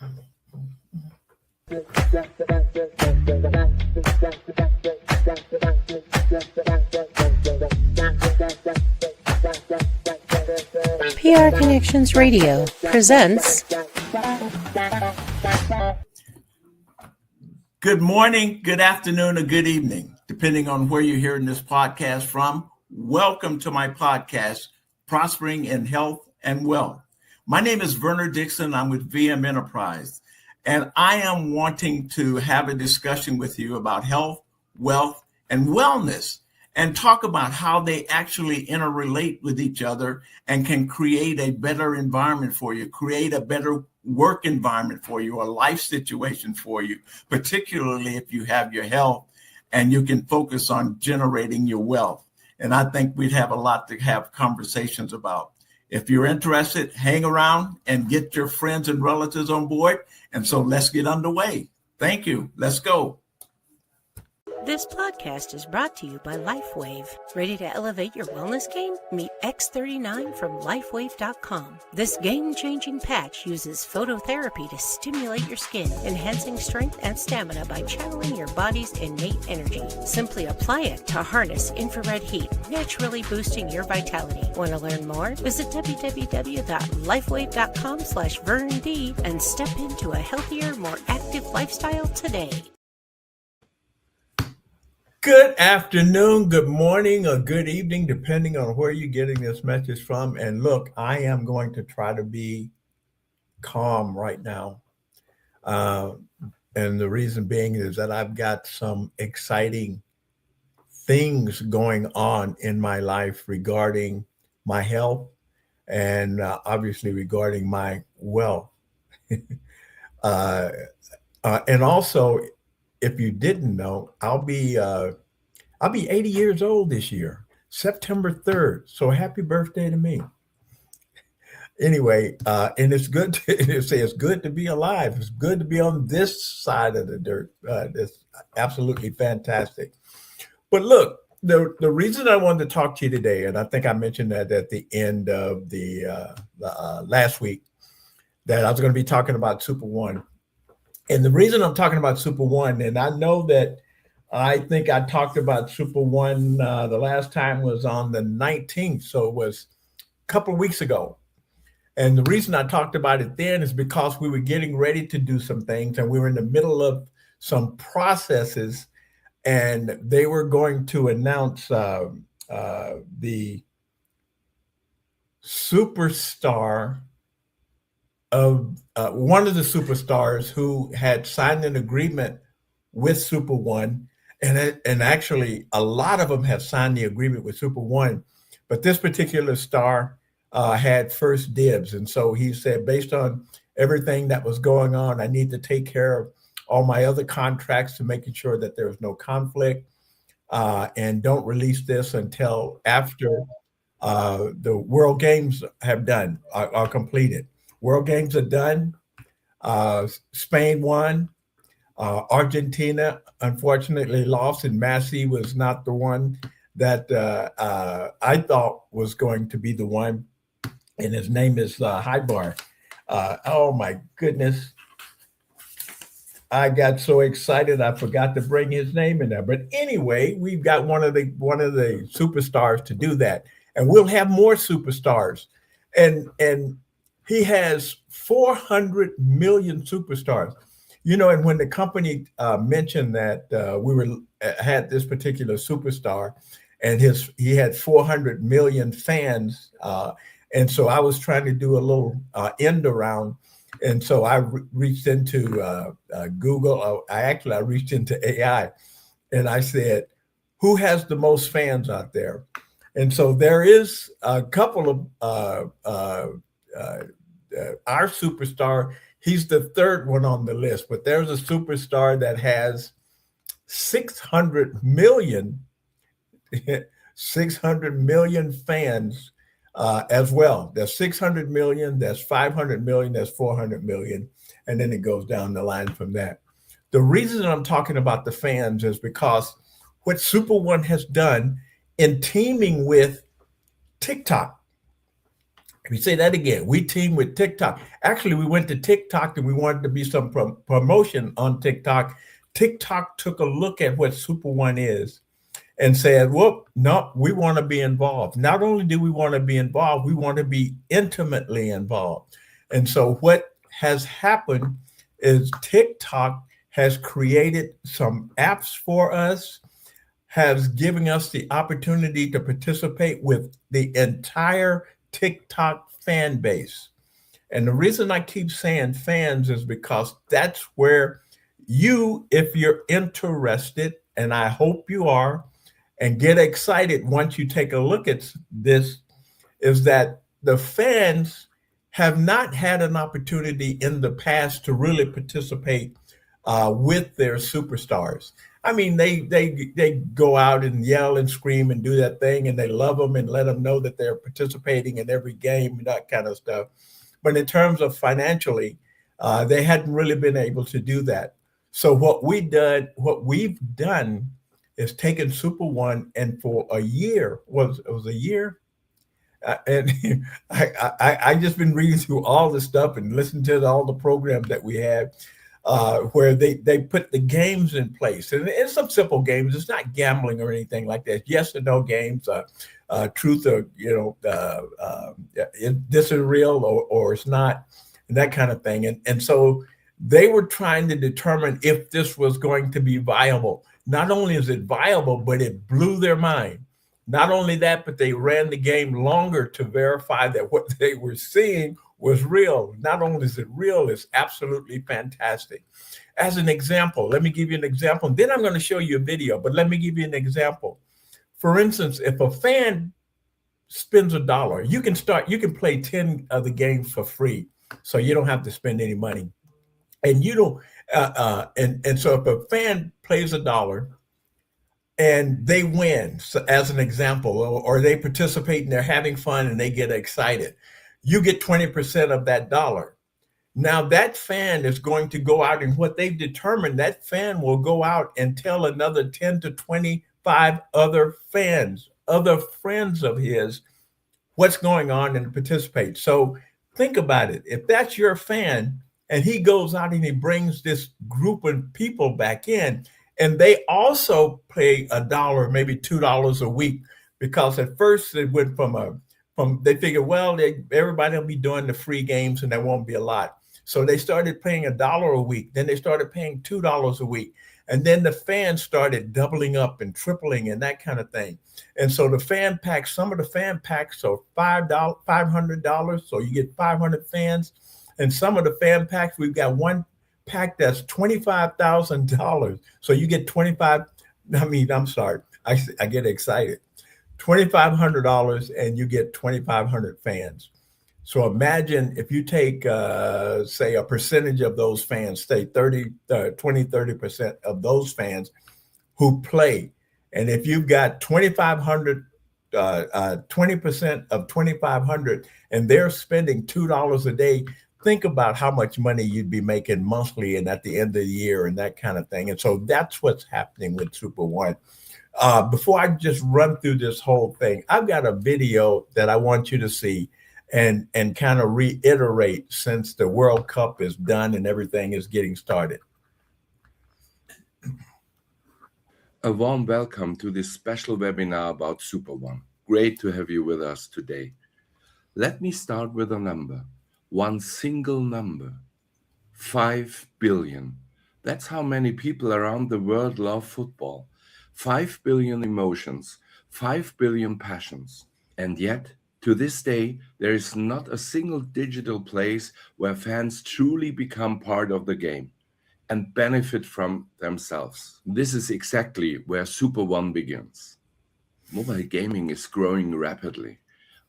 PR Connections Radio presents. Good morning, good afternoon, or good evening, depending on where you're hearing this podcast from. Welcome to my podcast, Prospering in Health and Wealth. My name is Verner Dixon. I'm with VM Enterprise, and I am wanting to have a discussion with you about health, wealth, and wellness, and talk about how they actually interrelate with each other and can create a better environment for you, create a better work environment for you, a life situation for you, particularly if you have your health and you can focus on generating your wealth. And I think we'd have a lot to have conversations about. If you're interested, hang around and get your friends and relatives on board. And so let's get underway. Thank you. Let's go. This podcast is brought to you by LifeWave. Ready to elevate your wellness game? Meet X39 from LifeWave.com. This game-changing patch uses phototherapy to stimulate your skin, enhancing strength and stamina by channeling your body's innate energy. Simply apply it to harness infrared heat, naturally boosting your vitality. Want to learn more? Visit www.lifewave.com/VernD and step into a healthier, more active lifestyle today. Good afternoon, good morning, or good evening, depending on where you're getting this message from. And look, I am going to try to be calm right now. And the reason being is that I've got some exciting things going on in my life regarding my health and obviously regarding my wealth. And also, if you didn't know, I'll be 80 years old this year, September 3rd. So happy birthday to me. Anyway, and it's good it's good to be alive. It's good to be on this side of the dirt. It's absolutely fantastic. But look, the reason I wanted to talk to you today, and I think I mentioned that at the end of the last week, that I was going to be talking about SuperOne. And the reason I'm talking about SuperOne, and I know that I think I talked about SuperOne the last time was on the 19th, so it was a couple of weeks ago. And the reason I talked about it then is because we were getting ready to do some things, and we were in the middle of some processes, and they were going to announce the superstar of one of the superstars who had signed an agreement with SuperOne, and actually a lot of them have signed the agreement with SuperOne, but this particular star had first dibs. And so he said, based on everything that was going on, I need to take care of all my other contracts to making sure that there's no conflict, and don't release this until after the World Games are completed. World Games are done. Spain won. Argentina, unfortunately, lost, and Messi was not the one that I thought was going to be the one. And his name is Highbar. Oh my goodness! I got so excited I forgot to bring his name in there. But anyway, we've got one of the superstars to do that, and we'll have more superstars. And he has 400 million superstars, and when the company mentioned that we had this particular superstar, and he had 400 million fans, and so I was trying to do a little end around, and so I reached into Google. I reached into AI, and I said, "Who has the most fans out there?" And so there is a couple of our superstar. He's the third one on the list, but there's a superstar that has 600 million fans as well. There's 600 million, there's 500 million, there's 400 million, and then it goes down the line from that. The reason I'm talking about the fans is because what SuperOne has done in teaming with TikTok. We say that again. We team with TikTok. Actually, we went to TikTok and we wanted to be some promotion on TikTok. TikTok took a look at what Super One is and said, "Whoop, no, we want to be involved. Not only do we want to be involved, we want to be intimately involved." And so, what has happened is TikTok has created some apps for us, has given us the opportunity to participate with the entire TikTok fan base. And the reason I keep saying fans is because that's where you, if you're interested, and I hope you are, and get excited once you take a look at this, is that the fans have not had an opportunity in the past to really participate with their superstars. I mean, they go out and yell and scream and do that thing, and they love them and let them know that they're participating in every game and that kind of stuff. But in terms of financially, they hadn't really been able to do that. So what we've done, is taken Super One, and for a year, was a year, and I just been reading through all the stuff and listening to all the programs that we have, where they put the games in place, and it's some simple games. It's not gambling or anything like that. Yes or no games, truth or this is real or it's not, and that kind of thing. And so they were trying to determine if this was going to be viable. Not only is it viable, but it blew their mind. Not only that, but they ran the game longer to verify that what they were seeing was real. Not only is it real, it's absolutely fantastic. As an example, let me give you an example. Then I'm going to show you a video, but let me give you an example. For instance, if a fan spends $1, you can play 10 of the games for free. So you don't have to spend any money. And you don't, and so if a fan plays $1 and they win, so as an example, or they participate and they're having fun and they get excited, you get 20% of that dollar. Now that fan is going to go out, and what they've determined, that fan will go out and tell another 10 to 25 other fans, other friends of his, what's going on and participate. So think about it. If that's your fan and he goes out and he brings this group of people back in, and they also pay $1, maybe $2 a week, because at first it went from they figured, well, everybody will be doing the free games and there won't be a lot. So they started paying $1 a week. Then they started paying $2 a week. And then the fans started doubling up and tripling and that kind of thing. And so the fan packs, some of the fan packs are $500. So you get 500 fans. And some of the fan packs, we've got one pack that's $25,000. So you get 25. I mean, I'm sorry, I get excited. $2,500 and you get 2,500 fans. So imagine if you take, say, a percentage of those fans, say 30% of those fans who play. And if you've got 2,500, 20% of 2,500, and they're spending $2 a day, think about how much money you'd be making monthly and at the end of the year and that kind of thing. And so that's what's happening with Super One. Before I just run through this whole thing, I've got a video that I want you to see and kind of reiterate, since the World Cup is done and everything is getting started. A warm welcome to this special webinar about SuperOne. Great to have you with us today. Let me start with a number, one single number, 5 billion. That's how many people around the world love football. 5 billion emotions, 5 billion passions. And yet, to this day, there is not a single digital place where fans truly become part of the game and benefit from themselves. This is exactly where SuperOne begins. Mobile gaming is growing rapidly.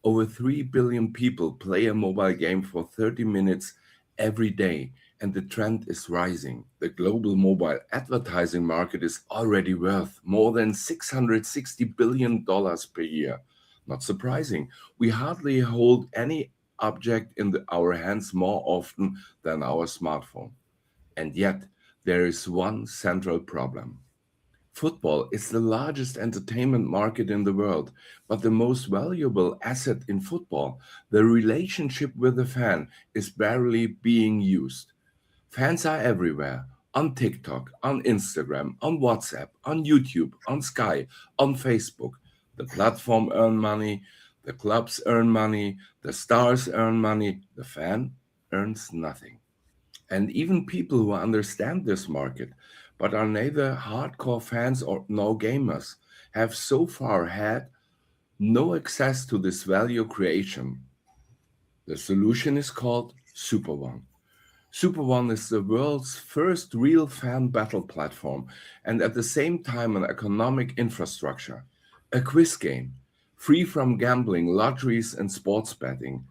Over 3 billion people play a mobile game for 30 minutes every day, and the trend is rising. The global mobile advertising market is already worth more than $660 billion per year. Not surprising. We hardly hold any object in our hands more often than our smartphone. And yet, there is one central problem. Football is the largest entertainment market in the world, but the most valuable asset in football, the relationship with the fan, is barely being used. Fans are everywhere, on TikTok, on Instagram, on WhatsApp, on YouTube, on Sky, on Facebook. The platform earn money, the clubs earn money, the stars earn money, the fan earns nothing. And even people who understand this market but are neither hardcore fans or no gamers have so far had no access to this value creation. The solution is called SuperOne. SuperOne is the world's first real fan battle platform and at the same time an economic infrastructure, a quiz game, free from gambling, lotteries, and sports betting,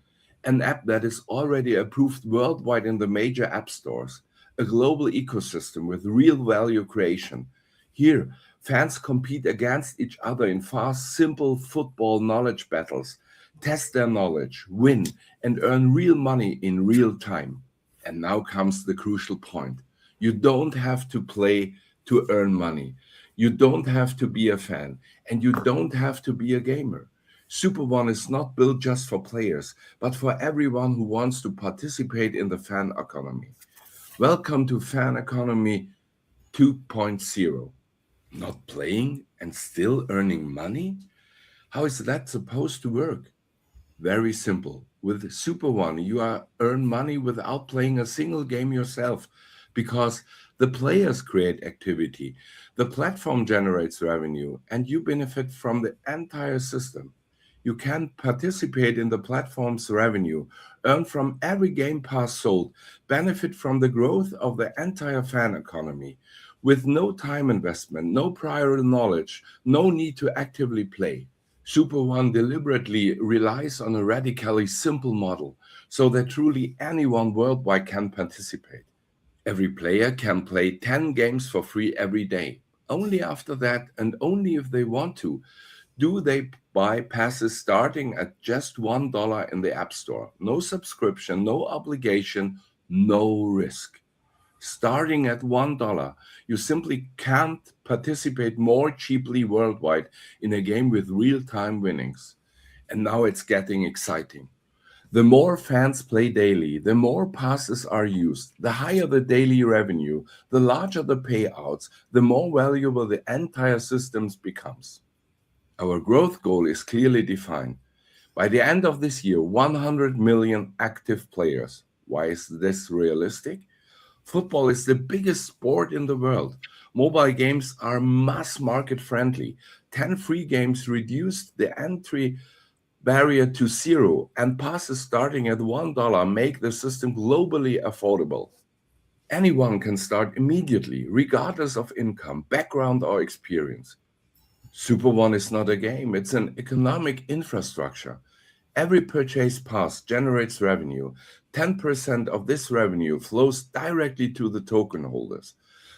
an app that is already approved worldwide in the major app stores, a global ecosystem with real value creation. Here, fans compete against each other in fast, simple football knowledge battles, test their knowledge, win, and earn real money in real time. And now comes the crucial point. You don't have to play to earn money. You don't have to be a fan, and you don't have to be a gamer. SuperOne is not built just for players, but for everyone who wants to participate in the fan economy. Welcome to Fan Economy 2.0. Not playing and still earning money? How is that supposed to work? Very simple. With SuperOne, you earn money without playing a single game yourself because the players create activity, the platform generates revenue, and you benefit from the entire system. You can participate in the platform's revenue, earn from every Game Pass sold, benefit from the growth of the entire fan economy with no time investment, no prior knowledge, no need to actively play. SuperOne deliberately relies on a radically simple model so that truly anyone worldwide can participate. Every player can play 10 games for free every day. Only after that, and only if they want to, do they buy passes starting at just $1 in the App Store. No subscription, no obligation, no risk. Starting at $1, you simply can't participate more cheaply worldwide in a game with real-time winnings. And now it's getting exciting. The more fans play daily, the more passes are used, the higher the daily revenue, the larger the payouts, the more valuable the entire system becomes. Our growth goal is clearly defined. By the end of this year, 100 million active players. Why is this realistic? Football is the biggest sport in the world. Mobile games are mass market friendly. 10 free games reduced the entry barrier to zero, and passes starting at $1 make the system globally affordable. Anyone can start immediately, regardless of income, background, or experience. SuperOne is not a game, it's an economic infrastructure. Every purchase pass generates revenue. 10% of this revenue flows directly to the token holders.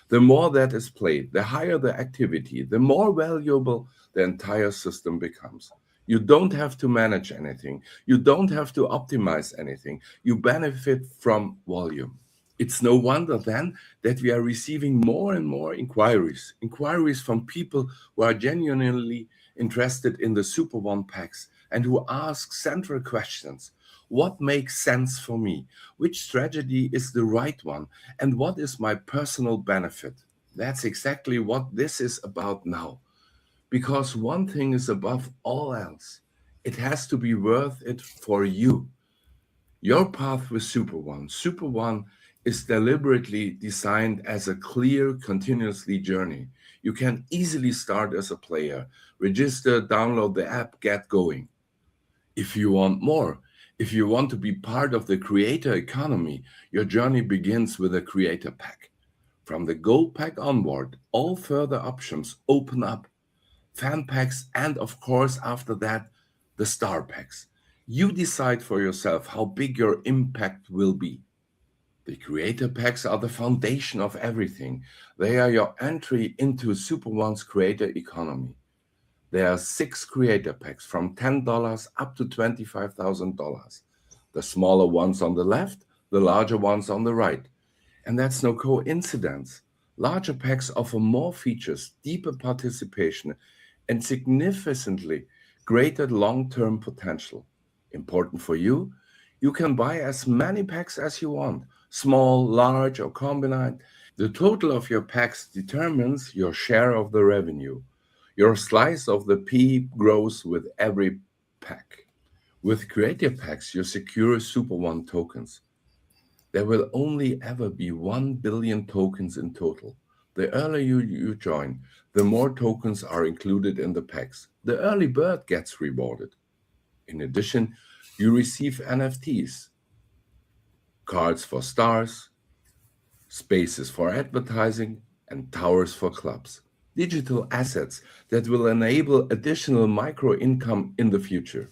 The more that is played, the higher the activity, the more valuable the entire system becomes. You don't have to manage anything. You don't have to optimize anything. You benefit from volume. It's no wonder then that we are receiving more and more inquiries from people who are genuinely interested in the SuperOne packs and who ask central questions. What makes sense for me? Which strategy is the right one? And what is my personal benefit? That's exactly what this is about now. Because one thing is above all else. It has to be worth it for you. Your path with SuperOne. SuperOne is deliberately designed as a clear, continuously journey. You can easily start as a player, register, download the app, get going. If you want more, if you want to be part of the creator economy, your journey begins with a creator pack. From the gold pack onward, all further options open up. Fan packs, and of course, after that, the star packs. You decide for yourself how big your impact will be. The creator packs are the foundation of everything. They are your entry into SuperOne's creator economy. There are 6 creator packs from $10 up to $25,000. The smaller ones on the left, the larger ones on the right. And that's no coincidence. Larger packs offer more features, deeper participation, and significantly greater long-term potential. Important for you, you can buy as many packs as you want, small, large, or combined. The total of your packs determines your share of the revenue. Your slice of the pie grows with every pack. With creative packs, you secure SuperOne tokens. There will only ever be 1 billion tokens in total. The earlier you join, the more tokens are included in the packs. The early bird gets rewarded. In addition, you receive NFTs, cards for stars, spaces for advertising, and towers for clubs. Digital assets that will enable additional micro income in the future.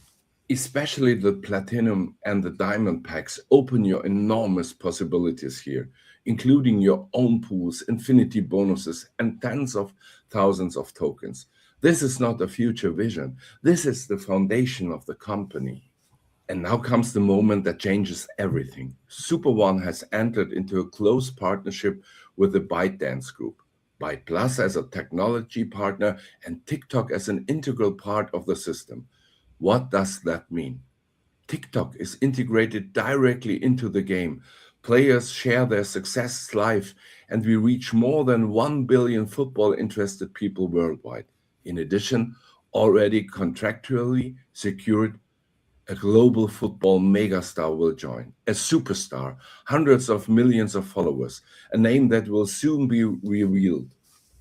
Especially the platinum and the diamond packs open your enormous possibilities here, including your own pools, infinity bonuses, and tens of thousands of tokens. This is not a future vision. This is the foundation of the company. And now comes the moment that changes everything. SuperOne has entered into a close partnership with the ByteDance Group. Byte Plus as a technology partner and TikTok as an integral part of the system. What does that mean? TikTok is integrated directly into the game. Players share their success live, and we reach more than 1 billion football interested people worldwide. In addition, already contractually secured, a global football megastar will join, a superstar, hundreds of millions of followers, a name that will soon be revealed.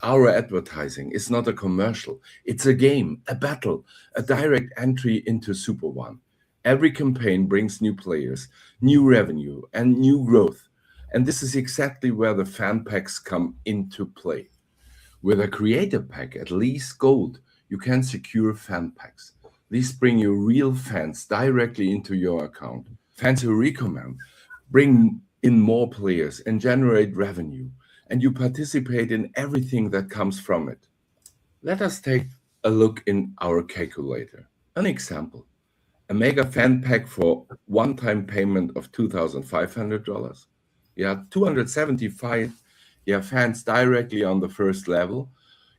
Our advertising is not a commercial, it's a game, a battle, a direct entry into SuperOne. Every campaign brings new players, new revenue, and new growth. And this is exactly where the fan packs come into play. With a creator pack, at least gold, you can secure fan packs. These bring you real fans directly into your account. Fans who recommend, bring in more players and generate revenue, and you participate in everything that comes from it. Let us take a look in our calculator. An example, a mega fan pack for one-time payment of $2,500. 275 fans directly on the first level.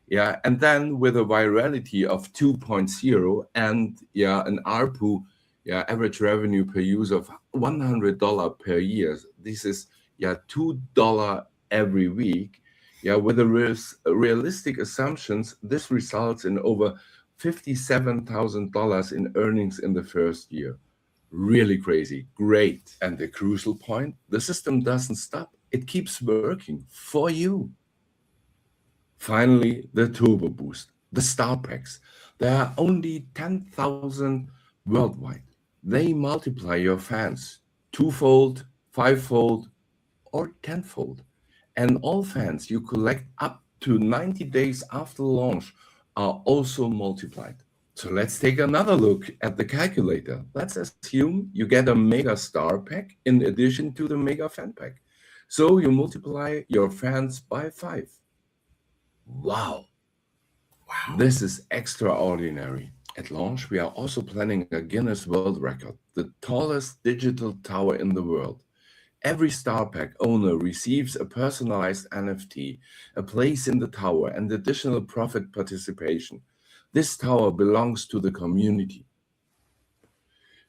And then with a virality of 2.0 and an ARPU, average revenue per user of $100 per year. This is $2 every week. With the realistic assumptions, this results in over $57,000 in earnings in the first year. Really crazy, great. And the crucial point, the system doesn't stop. It keeps working for you. Finally, the Turbo Boost, the Star Packs. There are only 10,000 worldwide. They multiply your fans twofold, fivefold, or tenfold. And all fans you collect up to 90 days after launch are also multiplied. So let's take another look at the calculator. Let's assume you get a Mega Star Pack in addition to the Mega Fan Pack. So you multiply your fans by 5. Wow. This is extraordinary. At launch, we are also planning a Guinness World Record, the tallest digital tower in the world. Every Star Pack owner receives a personalized NFT, a place in the tower, and additional profit participation. This tower belongs to the community.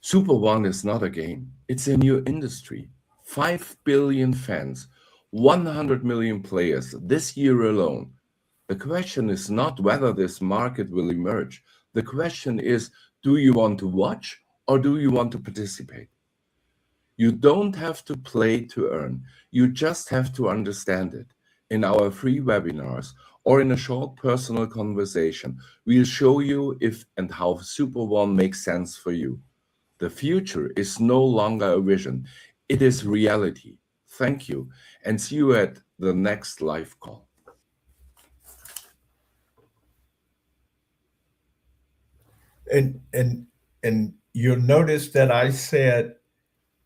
SuperOne is not a game. It's a new industry. 5 billion fans, 100 million players this year alone. The question is not whether this market will emerge. The question is, do you want to watch or do you want to participate? You don't have to play to earn. You just have to understand it. In our free webinars or in a short personal conversation, we'll show you if and how SuperOne makes sense for you. The future is no longer a vision. It is reality. Thank you, and see you at the next live call. And you'll notice that I said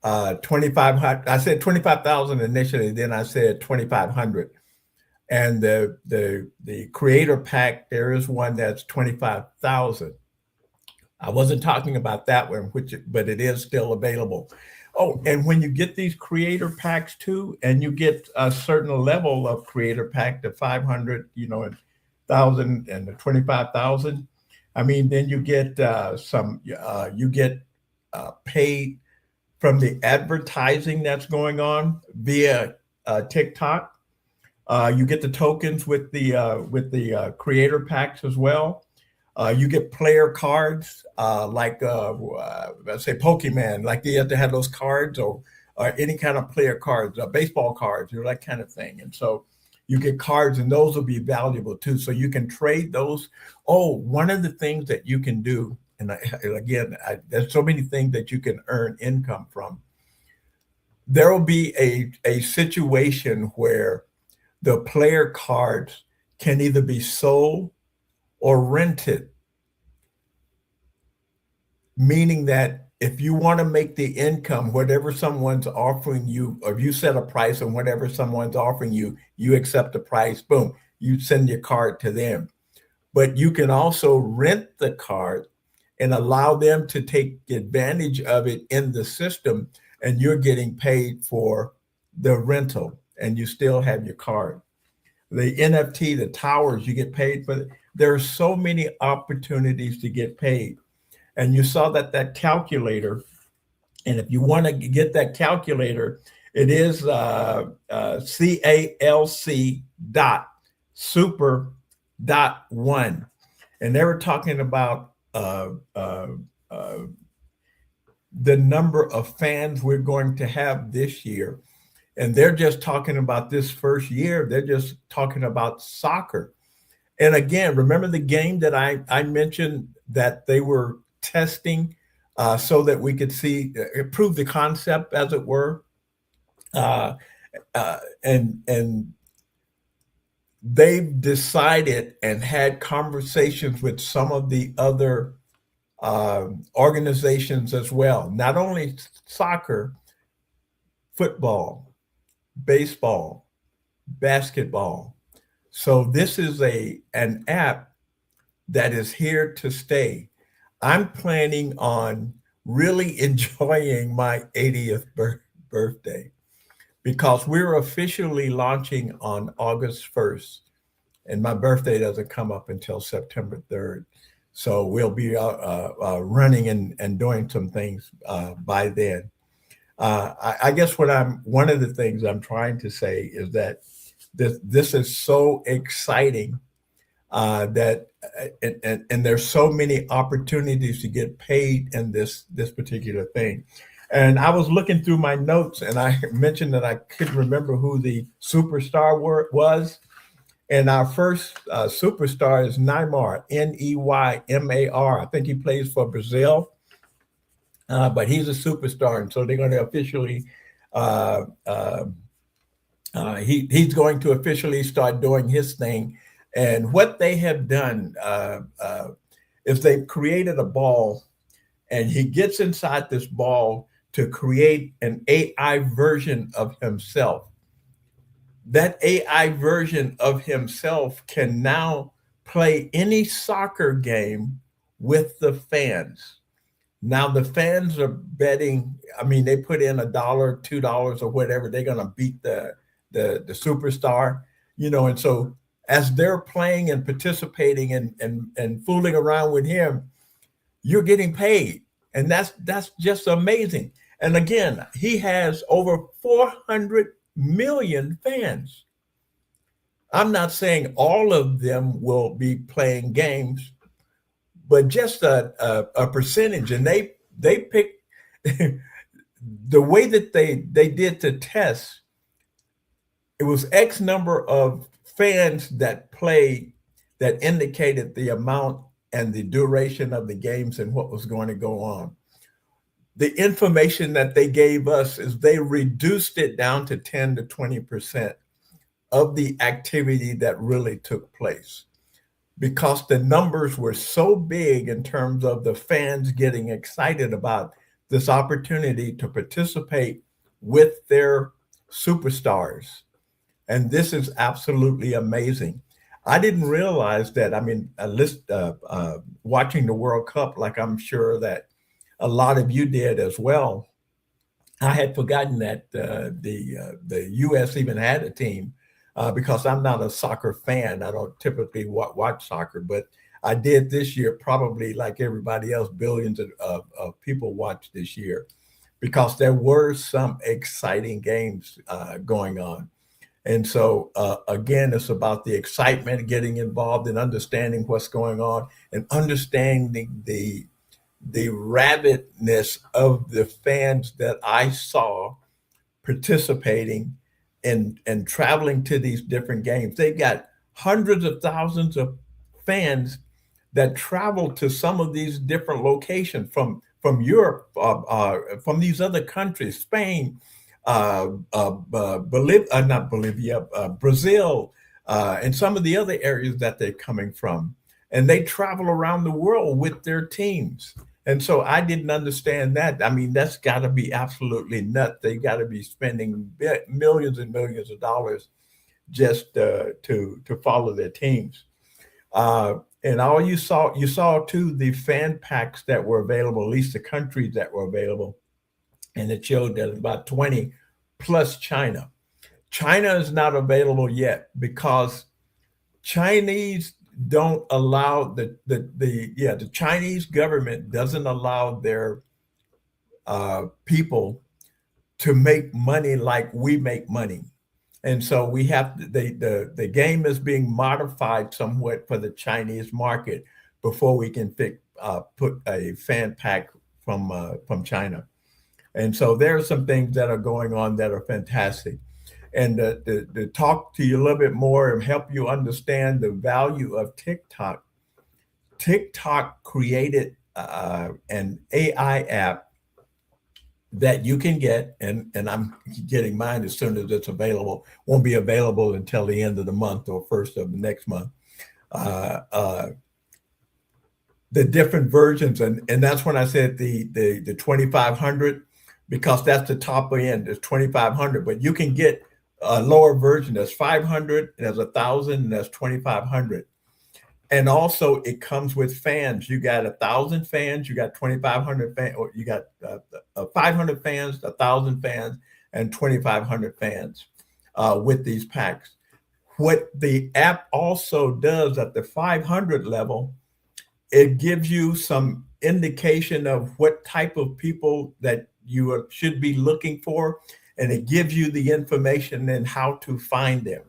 2,500. I said 25,000 initially, then I said 2,500. And the creator pack, there is one that's 25,000. I wasn't talking about that one, but it is still available. Oh, and when you get these creator packs too, and you get a certain level of creator pack, the 500, and 1,000 and the 25,000. I mean, then you get you get paid from the advertising that's going on via TikTok. You get the tokens with the creator packs as well. You get player cards like let's say Pokemon, like they have to have those cards or any kind of player cards, baseball cards, that kind of thing. And so you get cards, and those will be valuable too. So you can trade those. Oh, one of the things that you can do, and again, there's so many things that you can earn income from. There will be a situation where the player cards can either be sold or rented, meaning that if you want to make the income, whatever someone's offering you, or if you set a price on whatever someone's offering you, you accept the price, boom, you send your card to them. But you can also rent the card and allow them to take advantage of it in the system, and you're getting paid for the rental, and you still have your card. The NFT, the towers, you get paid for. There are so many opportunities to get paid. And you saw that calculator. And if you want to get that calculator, it is CALC dot super dot one. And they were talking about the number of fans we're going to have this year. And they're just talking about this first year. They're just talking about soccer. And again, remember the game that I mentioned that they were testing so that we could see, prove the concept, as it were. And they've decided and had conversations with some of the other organizations as well. Not only soccer, football, baseball, basketball. So this is an app that is here to stay. I'm planning on really enjoying my 80th birthday because we're officially launching on August 1st, and my birthday doesn't come up until September 3rd. So we'll be running and doing some things by then. I guess one of the things I'm trying to say is that this is so exciting that and there's so many opportunities to get paid in this particular thing. And I was looking through my notes, and I mentioned that I couldn't remember who the superstar was. And our first superstar is Neymar, Neymar. I think he plays for Brazil. But he's a superstar, and so they're going to officially he's going to officially start doing his thing. And what they have done is they've created a ball, and he gets inside this ball to create an AI version of himself. That AI version of himself can now play any soccer game with the fans. Now the fans are betting. I mean, they put in $1, $2, or whatever. They're going to beat the superstar, And so as they're playing and participating and fooling around with him, you're getting paid, and that's just amazing. And again, he has over 400 million fans. I'm not saying all of them will be playing games, but just a percentage. And they picked the way that they did the test. It was X number of fans that played that indicated the amount and the duration of the games and what was going to go on. The information that they gave us is they reduced it down to 10 to 20% of the activity that really took place, because the numbers were so big in terms of the fans getting excited about this opportunity to participate with their superstars. And this is absolutely amazing. I didn't realize that. I mean, watching the World Cup, like I'm sure that a lot of you did as well. I had forgotten that the U.S. even had a team because I'm not a soccer fan. I don't typically watch soccer, but I did this year, probably like everybody else. Billions of people watched this year because there were some exciting games going on. And so, again, it's about the excitement, getting involved and understanding what's going on and understanding the rabidness of the fans that I saw participating and traveling to these different games. They've got hundreds of thousands of fans that travel to some of these different locations from Europe, from these other countries, Spain, not Bolivia, Brazil, and some of the other areas that they're coming from. And they travel around the world with their teams. And so I didn't understand that. I mean, that's got to be absolutely nuts. They got to be spending millions and millions of dollars just to follow their teams. And all you saw too the fan packs that were available, at least the countries that were available, and it showed that about 20 plus China. China is not available yet because Chinese don't allow the Chinese government doesn't allow their people to make money like we make money. And so we have the game is being modified somewhat for the Chinese market before we can put a fan pack from China. And so there are some things that are going on that are fantastic. And to talk to you a little bit more and help you understand the value of TikTok, TikTok created an AI app that you can get, and I'm getting mine as soon as it's available. Won't be available until the end of the month or first of the next month. Uh, uh, the different versions, and that's when I said the 2500 because that's the top end is 2500, but you can get a lower version that's 500, there's 1,000, and that's 2,500. And also it comes with fans. You got 1,000 fans, you got 2,500 fans, or you got 500 fans, 1,000 fans, and 2,500 fans with these packs. What the app also does at the 500 level, it gives you some indication of what type of people that you should be looking for, and it gives you the information and how to find them.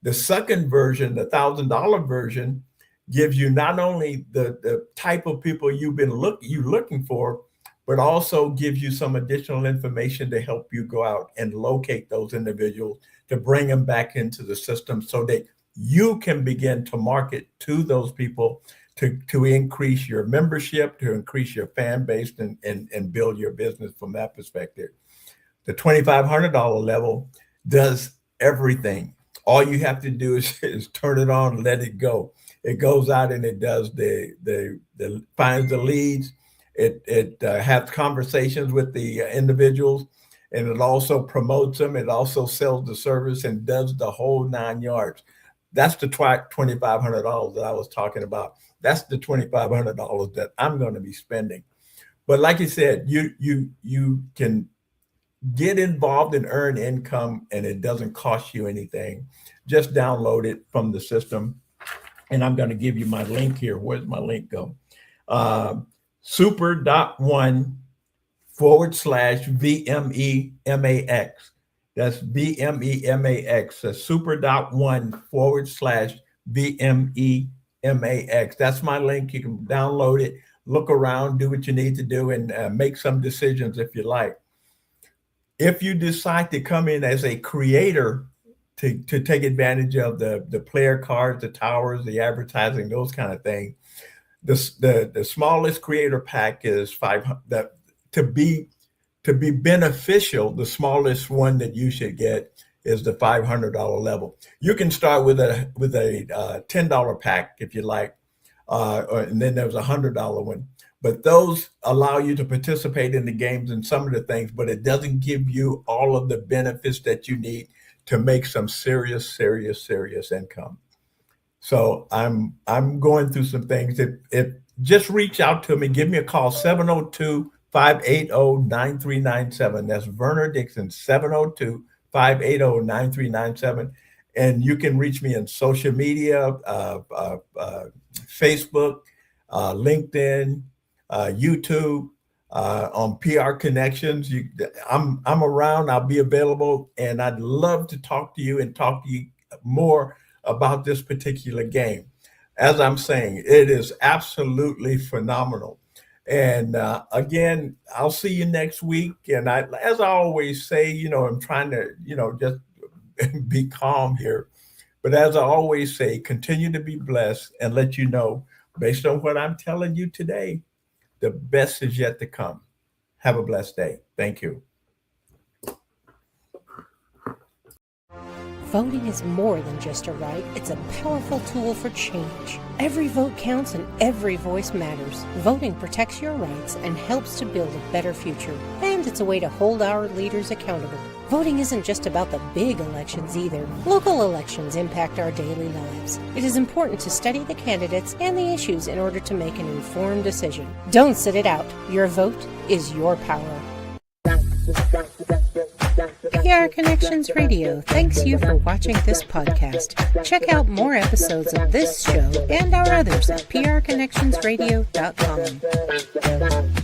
The second version, the $1,000 version, gives you not only the type of people you've been looking for, but also gives you some additional information to help you go out and locate those individuals to bring them back into the system so that you can begin to market to those people to increase your membership, to increase your fan base and build your business from that perspective. The $2,500 level does everything. All you have to do is turn it on and let it go. It goes out and it does the finds the leads. It has conversations with the individuals, and it also promotes them. It also sells the service and does the whole 9 yards. That's the $2,500 that I was talking about. That's the $2,500 that I'm going to be spending. But like you said, you can get involved and earn income, and it doesn't cost you anything. Just download it from the system. And I'm going to give you my link here. Where's my link go? Super.one /VMEMAX. That's VMEMAX. That's super.one /VMEMAX. That's my link. You can download it, look around, do what you need to do, and make some decisions if you like. If you decide to come in as a creator to take advantage of the player cards, the towers, the advertising, those kind of things, the smallest creator pack is 500. To be beneficial, the smallest one that you should get is the $500 level. You can start with a $10 pack if you like, and then there's a $100 one. But those allow you to participate in the games and some of the things, but it doesn't give you all of the benefits that you need to make some serious income. So I'm going through some things. If just reach out to me, give me a call, 702 702-580-9397. That's Verner Dixon, 702-580-9397. And you can reach me on social media, Facebook, LinkedIn, YouTube, on PR Connections. I'm around. I'll be available, and I'd love to talk to you and talk to you more about this particular game. As I'm saying, it is absolutely phenomenal. And again, I'll see you next week. And as I always say, I'm trying to, just be calm here. But as I always say, continue to be blessed and let you know, based on what I'm telling you today, the best is yet to come. Have a blessed day. Thank you. Voting is more than just a right, it's a powerful tool for change. Every vote counts and every voice matters. Voting protects your rights and helps to build a better future. And it's a way to hold our leaders accountable. Voting isn't just about the big elections either. Local elections impact our daily lives. It is important to study the candidates and the issues in order to make an informed decision. Don't sit it out. Your vote is your power. PR Connections Radio thanks you for watching this podcast. Check out more episodes of this show and our others at prconnectionsradio.com.